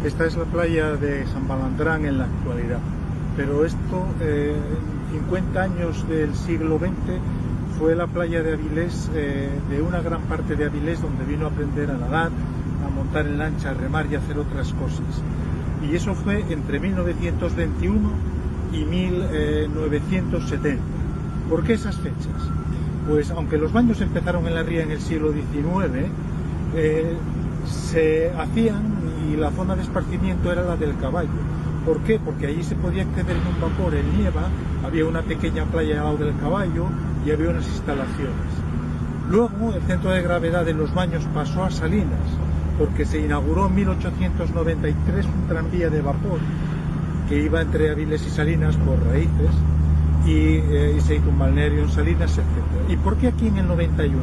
Esta es la playa de San Balandrán en la actualidad, pero esto, 50 años del siglo XX, fue la playa de Avilés, de una gran parte de Avilés, donde vino a aprender a nadar, a montar en lancha, a remar y a hacer otras cosas. Y eso fue entre 1921 y 1970. ¿Por qué esas fechas? Pues aunque los baños empezaron en la ría en el siglo XIX, se hacían y la zona de esparcimiento era la del Caballo. ¿Por qué? Porque allí se podía acceder en un vapor en Nieva, había una pequeña playa al lado del Caballo y había unas instalaciones. Luego el centro de gravedad de los baños pasó a Salinas, porque se inauguró en 1893 un tranvía de vapor que iba entre Avilés y Salinas por Raíces, y se hizo un balneario en Salinas, etc. ¿Y por qué aquí en el 91?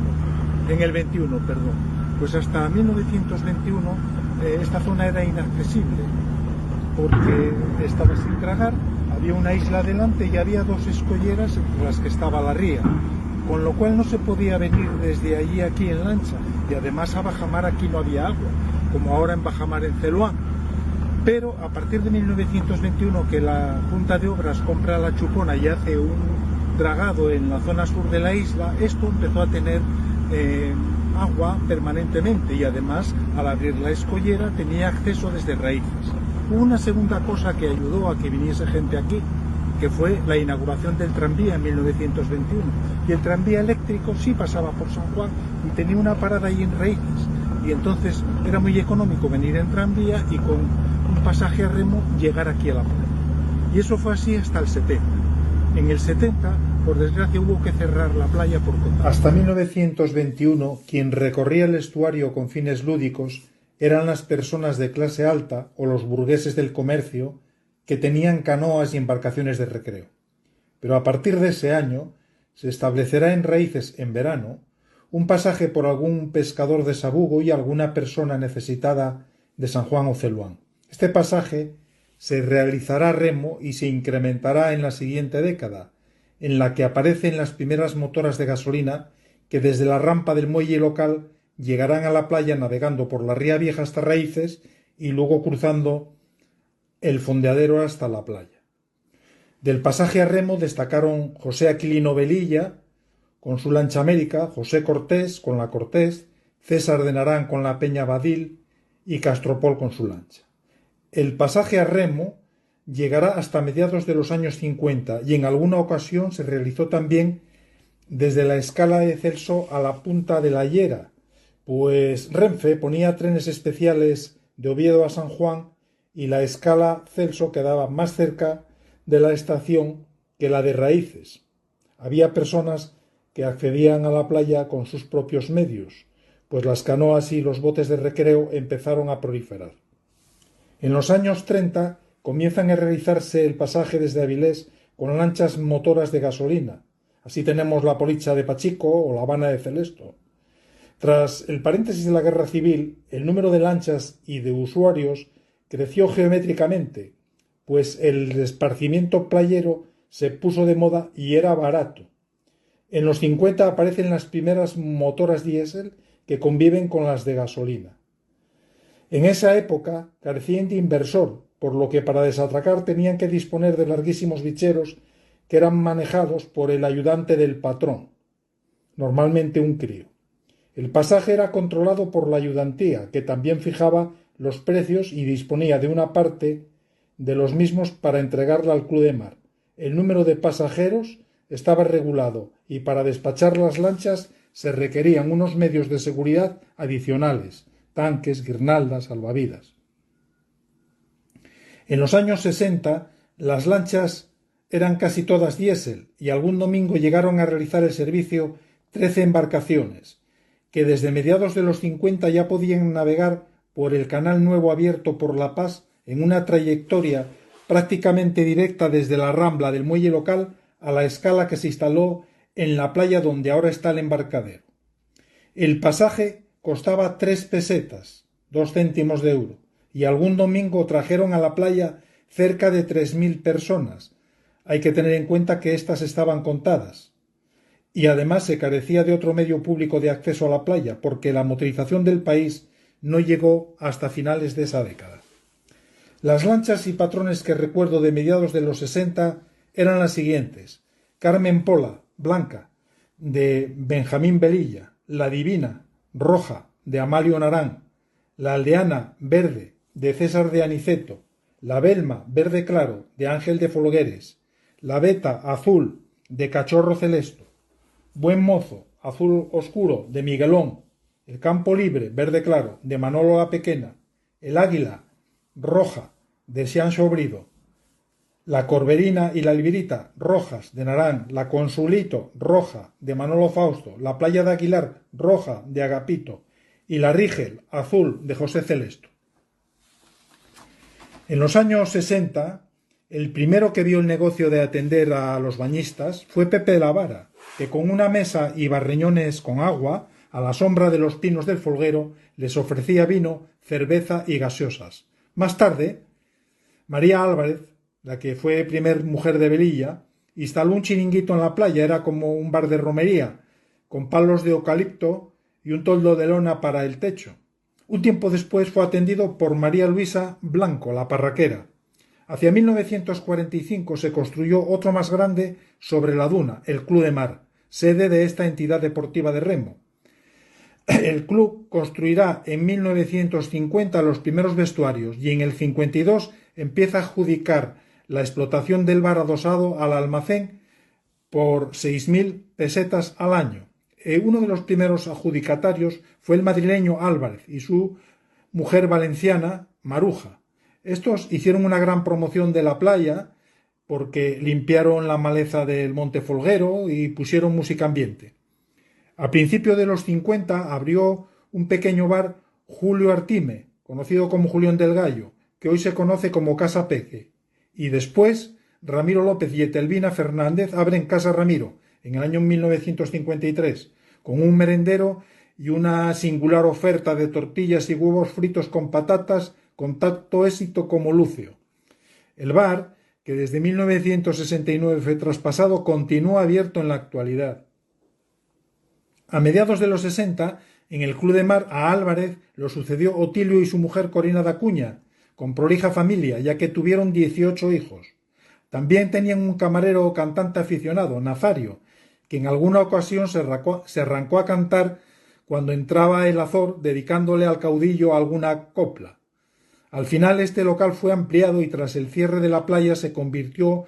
En el 21, perdón. Pues hasta 1921 esta zona era inaccesible, porque estaba sin tragar, había una isla delante y había dos escolleras entre las que estaba la ría, con lo cual no se podía venir desde allí aquí en lancha, y además a bajamar aquí no había agua, como ahora en bajamar en Celuán. Pero a partir de 1921, que la Junta de Obras compra la Chupona y hace un dragado en la zona sur de la isla, esto empezó a tener agua permanentemente, y además al abrir la escollera tenía acceso desde Raíces. Hubo una segunda cosa que ayudó a que viniese gente aquí, que fue la inauguración del tranvía en 1921, y el tranvía eléctrico sí pasaba por San Juan y tenía una parada ahí en Raíces, y entonces era muy económico venir en tranvía y con un pasaje a remo llegar aquí a la playa. Y eso fue así hasta el 70. En el 70, por desgracia, hubo que cerrar la playa por contagio. Hasta 1921, quien recorría el estuario con fines lúdicos eran las personas de clase alta o los burgueses del comercio que tenían canoas y embarcaciones de recreo. Pero a partir de ese año se establecerá en Raíces, en verano, un pasaje por algún pescador de sabugo y alguna persona necesitada de San Juan o Celuán. Este pasaje se realizará a remo y se incrementará en la siguiente década, en la que aparecen las primeras motoras de gasolina que desde la rampa del muelle local llegarán a la playa navegando por la ría vieja hasta Raíces y luego cruzando el fondeadero hasta la playa. Del pasaje a remo destacaron José Aquilino Velilla con su lancha América, José Cortés con la Cortés, César de Narán con la Peña Badil y Castropol con su lancha. El pasaje a remo llegará hasta mediados de los años 50 y en alguna ocasión se realizó también desde la escala de Celso a la punta de la Llera, pues Renfe ponía trenes especiales de Oviedo a San Juan y la escala Celso quedaba más cerca de la estación que la de Raíces. Había personas que accedían a la playa con sus propios medios, pues las canoas y los botes de recreo empezaron a proliferar. En los años 30 comienzan a realizarse el pasaje desde Avilés con lanchas motoras de gasolina. Así tenemos la Policha de Pachico o la Habana de Celesto. Tras el paréntesis de la Guerra Civil, el número de lanchas y de usuarios creció geométricamente, pues el esparcimiento playero se puso de moda y era barato. En los 50 aparecen las primeras motoras diésel que conviven con las de gasolina. En esa época carecían de inversor, por lo que para desatracar tenían que disponer de larguísimos bicheros que eran manejados por el ayudante del patrón, normalmente un crío. El pasaje era controlado por la ayudantía, que también fijaba los precios y disponía de una parte de los mismos para entregarla al Club de Mar. El número de pasajeros estaba regulado y para despachar las lanchas se requerían unos medios de seguridad adicionales, tanques, guirnaldas, salvavidas. En los años 60 las lanchas eran casi todas diésel y algún domingo llegaron a realizar el servicio 13 embarcaciones, que desde mediados de los 50 ya podían navegar por el canal nuevo abierto por La Paz en una trayectoria prácticamente directa desde la rambla del muelle local a la escala que se instaló en la playa donde ahora está el embarcadero. El pasaje costaba 3 pesetas, 2 céntimos de euro, y algún domingo trajeron a la playa cerca de 3.000 personas. Hay que tener en cuenta que éstas estaban contadas. Y además se carecía de otro medio público de acceso a la playa, porque la motorización del país no llegó hasta finales de esa década. Las lanchas y patrones que recuerdo de mediados de los 60 eran las siguientes: Carmen Pola, blanca, de Benjamín Velilla; La Divina, roja, de Amalio Narán; La Aldeana, verde, de César de Aniceto; La Belma, verde claro, de Ángel de Folgueres; La Beta, azul, de Cachorro Celesto; Buen Mozo, azul oscuro, de Miguelón; El Campo Libre, verde claro, de Manolo la Pequena; El Águila, roja, de Xianxo Brido; La Corberina y la Librita, rojas, de Narán; La Consulito, roja, de Manolo Fausto; La Playa de Aguilar, roja, de Agapito; y La Rigel, azul, de José Celesto. En los años 60, el primero que vio el negocio de atender a los bañistas fue Pepe de la Vara, que con una mesa y barreñones con agua, a la sombra de los pinos del Folguero, les ofrecía vino, cerveza y gaseosas. Más tarde, María Álvarez, la que fue primer mujer de Velilla, instaló un chiringuito en la playa. Era como un bar de romería, con palos de eucalipto y un toldo de lona para el techo. Un tiempo después fue atendido por María Luisa Blanco, la parraquera. Hacia 1945 se construyó otro más grande sobre la duna, el Club de Mar, sede de esta entidad deportiva de remo. El club construirá en 1950 los primeros vestuarios y en el 52 empieza a adjudicar la explotación del bar adosado al almacén por 6.000 pesetas al año. Uno de los primeros adjudicatarios fue el madrileño Álvarez y su mujer valenciana Maruja. Estos hicieron una gran promoción de la playa porque limpiaron la maleza del Monte Folguero y pusieron música ambiente. A principios de los 50 abrió un pequeño bar Julio Artime, conocido como Julián del Gallo, que hoy se conoce como Casa Peque. Y después Ramiro López y Etelvina Fernández abren Casa Ramiro en el año 1953, con un merendero y una singular oferta de tortillas y huevos fritos con patatas con tanto éxito como Lucio. El bar, que desde 1969 fue traspasado, continúa abierto en la actualidad. A mediados de los 60, en el Club de Mar, a Álvarez lo sucedió Otilio y su mujer Corina da Cuña, con prolija familia, ya que tuvieron 18 hijos. También tenían un camarero o cantante aficionado, Nazario, que en alguna ocasión se arrancó a cantar cuando entraba el Azor, dedicándole al caudillo alguna copla. Al final este local fue ampliado y tras el cierre de la playa se convirtió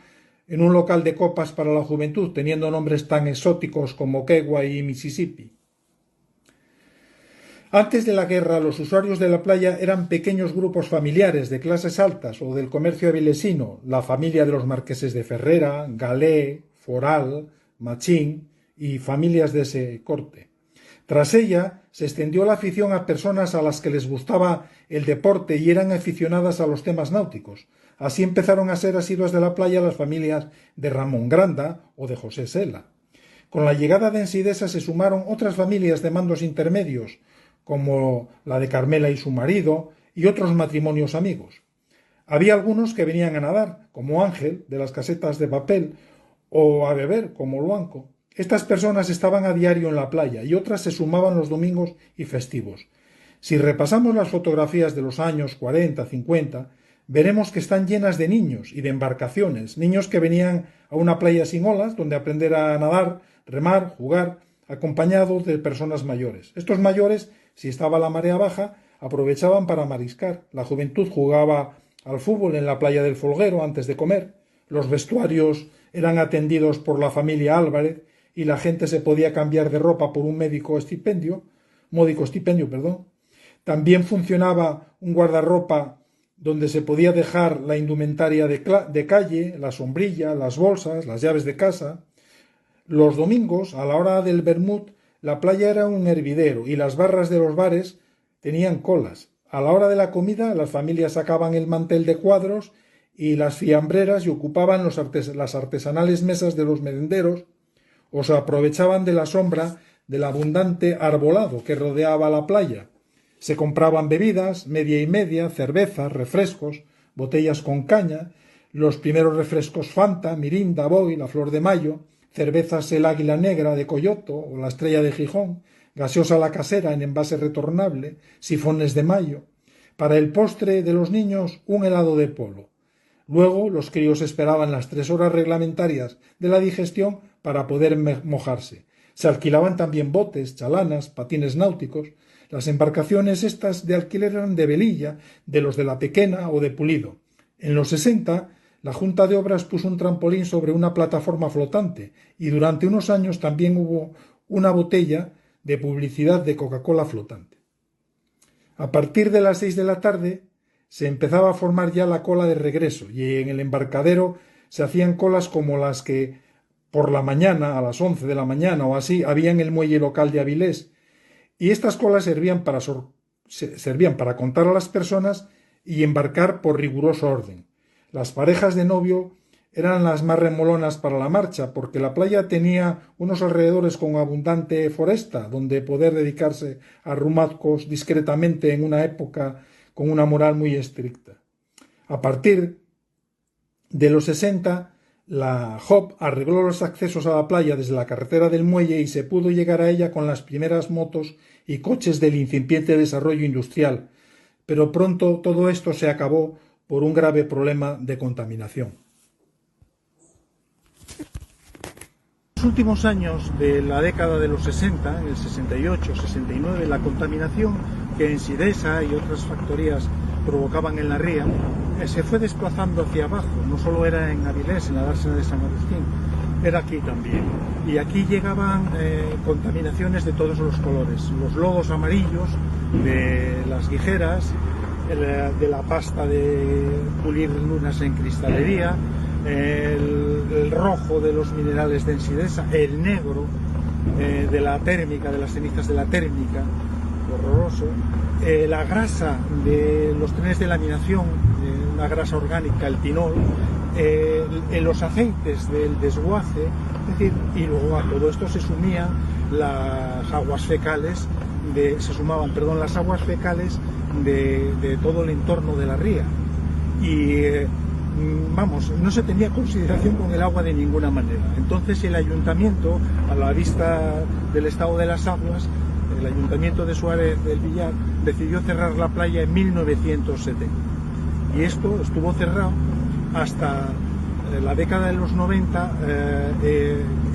en un local de copas para la juventud, teniendo nombres tan exóticos como Quegua y Mississippi. Antes de la guerra, los usuarios de la playa eran pequeños grupos familiares de clases altas o del comercio avilesino, la familia de los marqueses de Ferrera, Galé, Foral, Machín y familias de ese corte. Tras ella, se extendió la afición a personas a las que les gustaba el deporte y eran aficionadas a los temas náuticos. Así empezaron a ser asiduas de la playa las familias de Ramón Granda o de José Sela. Con la llegada de Ensidesa se sumaron otras familias de mandos intermedios, como la de Carmela y su marido, y otros matrimonios amigos. Había algunos que venían a nadar, como Ángel, de las casetas de papel, o a beber, como Luanco. Estas personas estaban a diario en la playa y otras se sumaban los domingos y festivos. Si repasamos las fotografías de los años 40, 50, veremos que están llenas de niños y de embarcaciones, niños que venían a una playa sin olas, donde aprender a nadar, remar, jugar, acompañados de personas mayores. Estos mayores, si estaba la marea baja, aprovechaban para mariscar. La juventud jugaba al fútbol en la playa del Folguero antes de comer. Los vestuarios eran atendidos por la familia Álvarez y la gente se podía cambiar de ropa por un módico estipendio. También funcionaba un guardarropa donde se podía dejar la indumentaria de calle, la sombrilla, las bolsas, las llaves de casa. Los domingos, a la hora del vermut, la playa era un hervidero y las barras de los bares tenían colas. A la hora de la comida, las familias sacaban el mantel de cuadros y las fiambreras y ocupaban las artesanales mesas de los merenderos o se aprovechaban de la sombra del abundante arbolado que rodeaba la playa. Se compraban bebidas, media y media, cervezas, refrescos, botellas con caña, los primeros refrescos Fanta, Mirinda, Boy, la Flor de Mayo, cervezas El Águila Negra de Coyoto o la Estrella de Gijón, gaseosa la casera en envase retornable, sifones de mayo. Para el postre de los niños, un helado de polo. Luego, los críos esperaban las 3 horas reglamentarias de la digestión para poder mojarse. Se alquilaban también botes, chalanas, patines náuticos. Las embarcaciones estas de alquiler eran de velilla, de los de la Pequena o de Pulido. En los 60, la Junta de Obras puso un trampolín sobre una plataforma flotante y durante unos años también hubo una botella de publicidad de Coca-Cola flotante. A partir de las 6 de la tarde se empezaba a formar ya la cola de regreso y en el embarcadero se hacían colas como las que por la mañana, a las 11 de la mañana o así, había en el muelle local de Avilés, y estas colas servían para contar a las personas y embarcar por riguroso orden. Las parejas de novio eran las más remolonas para la marcha, porque la playa tenía unos alrededores con abundante foresta, donde poder dedicarse a rumazcos discretamente en una época con una moral muy estricta. A partir de los 60, la JOP arregló los accesos a la playa desde la carretera del muelle y se pudo llegar a ella con las primeras motos y coches del incipiente desarrollo industrial, pero pronto todo esto se acabó por un grave problema de contaminación. En los últimos años de la década de los 60, en el 68, 69, la contaminación que en Sidesa y otras factorías provocaban en la ría se fue desplazando hacia abajo. No solo era en Avilés, en la dársena de San Agustín, era aquí también. Y aquí llegaban contaminaciones de todos los colores. Los lodos amarillos de las guijeras, de la pasta de pulir lunas en cristalería, el rojo de los minerales de Ensidesa, el negro de la térmica, de las cenizas de la térmica, horroroso, la grasa de los trenes de laminación, una grasa orgánica, el tinol, los aceites del desguace, es decir, y luego a todo esto se sumían las aguas fecales, las aguas fecales de todo el entorno de la ría. Y no se tenía consideración con el agua de ninguna manera. Entonces el ayuntamiento, a la vista del estado de las aguas, el ayuntamiento de Suárez del Villar decidió cerrar la playa en 1970. Y esto estuvo cerrado hasta la década de los 90,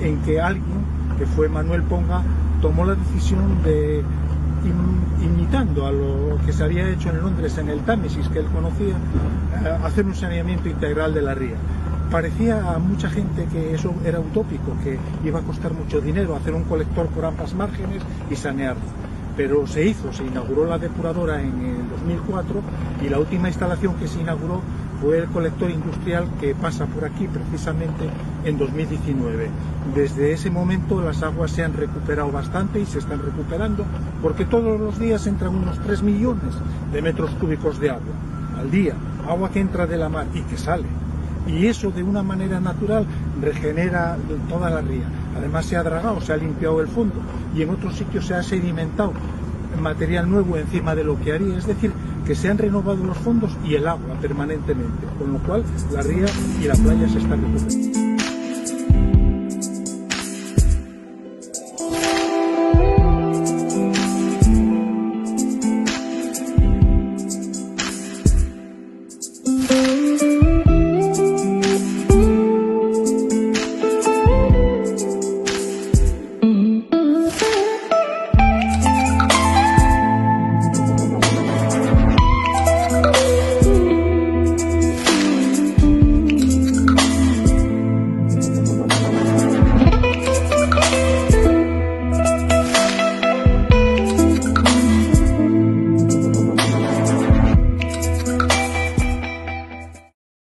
en que alguien, que fue Manuel Ponga, tomó la decisión de, imitando a lo que se había hecho en Londres, en el Támesis, que él conocía, hacer un saneamiento integral de la ría. Parecía a mucha gente que eso era utópico, que iba a costar mucho dinero hacer un colector por ambas márgenes y sanearlo. Pero se inauguró la depuradora en el 2004 y la última instalación que se inauguró fue el colector industrial que pasa por aquí precisamente en 2019. Desde ese momento las aguas se han recuperado bastante y se están recuperando porque todos los días entran unos 3 millones de metros cúbicos de agua al día, agua que entra de la mar y que sale. Y eso de una manera natural regenera toda la ría. Además se ha dragado, se ha limpiado el fondo y en otros sitios se ha sedimentado material nuevo encima de lo que haría, es decir, que se han renovado los fondos y el agua permanentemente, con lo cual la ría y la playa se están recuperando.